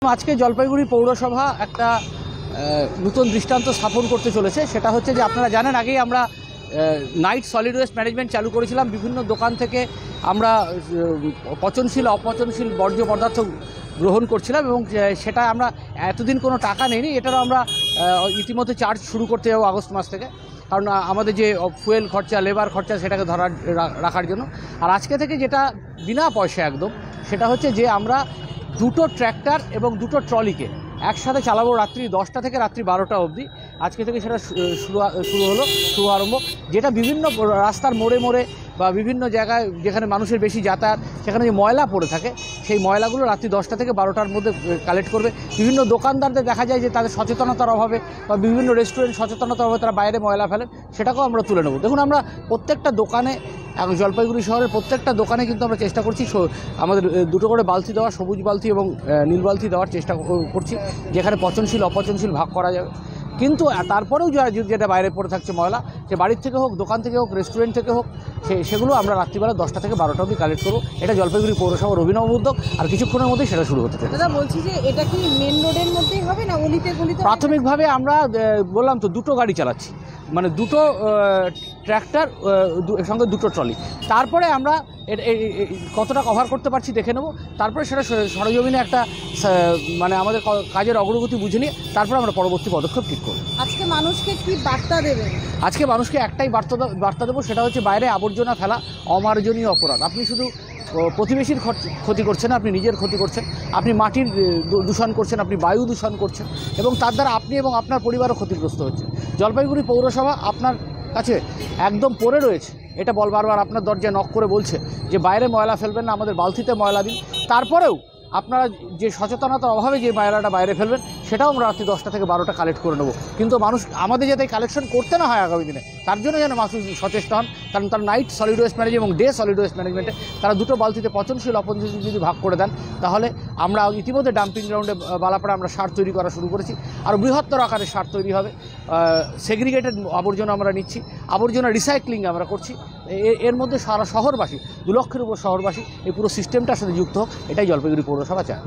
আজকে জলপাইগুড়ি পৌরসভা একটা নতুন দৃষ্টান্ত স্থাপন করতে চলেছে। সেটা হচ্ছে যে আপনারা জানেন আগেই আমরা নাইট সলিড ওয়েস্ট ম্যানেজমেন্ট চালু করেছিলাম। বিভিন্ন দোকান থেকে আমরা পচনশীল অপচনশীল বর্জ্য পদার্থ গ্রহণ করছিলাম এবং সেটা আমরা এতদিন কোনো টাকা নেইনি। এটারও আমরা ইতিমধ্যে চার্জ শুরু করতে যাবো আগস্ট মাস থেকে, কারণ আমাদের যে ফুয়েল খরচা লেবার খরচা সেটাকে রাখার জন্য। আর আজকে থেকে যেটা বিনা পয়সা একদম, সেটা হচ্ছে যে আমরা দুটো ট্র্যাক্টর এবং দুটো ট্রলিকে একসাথে চালাবো রাত্রি 10টা থেকে রাত্রি 12টা অবধি। আজকে থেকে সেটা শুভারম্ভ, যেটা বিভিন্ন রাস্তার মোড়ে মোড়ে বা বিভিন্ন জায়গায় যেখানে মানুষের বেশি যাতায়াত, সেখানে যে ময়লা পড়ে থাকে সেই ময়লাগুলো রাত্রি 10টা থেকে 12টার মধ্যে কালেক্ট করবে। বিভিন্ন দোকানদারদের দেখা যায় যে তাদের সচেতনতার অভাবে বা বিভিন্ন রেস্টুরেন্ট সচেতনতার অভাবে তারা বাইরে ময়লা ফেলেন, সেটাকেও আমরা তুলে নেব। দেখুন, আমরা প্রত্যেকটা দোকানে, জলপাইগুড়ি শহরের প্রত্যেকটা দোকানে কিন্তু আমরা চেষ্টা করছি আমাদের দুটো করে বালতি দেওয়া, সবুজ বালতি এবং নীল বালতি দেওয়ার চেষ্টা করছি, যেখানে পচনশীল অপচনশীল ভাগ করা যাবে। কিন্তু তারপরেও যেটা বাইরে পড়ে থাকছে ময়লা, সে বাড়ির থেকে হোক, দোকান থেকে হোক, রেস্টুরেন্ট থেকে হোক, সেগুলো আমরা রাত্রিবেলা 10টা থেকে 12টা অবধি কালেক্ট করবো। এটা জলপাইগুড়ি পৌরসভার অভিনব উদ্যোগ, আর কিছুক্ষণের মধ্যেই সেটা শুরু হতে চলেছে। দাদা, বলছি যে এটা কি মেন রোডের মধ্যেই হবে না অলিতে গলিতে? প্রাথমিকভাবে আমরা বললাম তো দুটো গাড়ি চালাচ্ছি, মানে দুটো ট্র্যাক্টর সঙ্গে দুটো ট্রলি। তারপরে আমরা কতটা কভার করতে পারছি দেখে নেব, তারপরে সেটা সরজমিনে একটা মানে আমাদের কাজের অগ্রগতি বুঝে নিয়ে তারপরে আমরা পরবর্তী পদক্ষেপ ঠিক করব। আজকে মানুষকে কি বার্তা দেবেন? আজকে মানুষকে একটাই বার্তা দেবো, সেটা হচ্ছে বাইরে আবর্জনা ফেলা অমার্জনীয় অপরাধ। আপনি শুধু প্রতিবেশীর ক্ষতি করছেন, আপনি নিজের ক্ষতি করছেন, আপনি মাটির দূষণ করছেন, আপনি বায়ু দূষণ করছেন, এবং তার দ্বারা আপনি এবং আপনার পরিবারও ক্ষতিগ্রস্ত হচ্ছে। জলপাইগুড়ি পৌরসভা আপনার কাছে একদম পড়ে রয়েছে, এটা বারবার আপনার দরজায় নক করে বলছে যে বাইরে ময়লা ফেলবেন না, আমাদের বালতিতে ময়লা দিন। তারপরেও আপনারা যে সচেতনতার অভাবে যে ময়লাটা বাইরে ফেলবেন, সেটাও আমরা রাত্রি 10টা থেকে 12টা কালেক্ট করে নেব। কিন্তু মানুষ আমাদের যাতে কালেকশন করতে না হয় আগামী দিনে, তার জন্য যেন মানুষ সচেষ্ট হন। কারণ তার নাইট সলিড ওয়েস্ট ম্যানেজমেন্ট এবং ডে সলিড ওয়েস্ট ম্যানেজমেন্টে তারা দুটো বালতিতে পচনশীল অপচনশীল যদি ভাগ করে দেন, তাহলে আমরা ইতিমধ্যে ডাম্পিং গ্রাউন্ডে বালাপাড়া আমরা সার তৈরি করা শুরু করেছি। আর বৃহত্তর আকারে সার তৈরি হবে। সেগ্রিগেটেড আবর্জনা আমরা নিচ্ছি, আবর্জনা রিসাইক্লিং আমরা করছি। এর মধ্যে সারা শহরবাসী, 2 লক্ষের উপর শহরবাসী এই পুরো সিস্টেমটার সাথে যুক্ত হোক, এটাই জলপাইগুড়ি পৌরসভা চায়।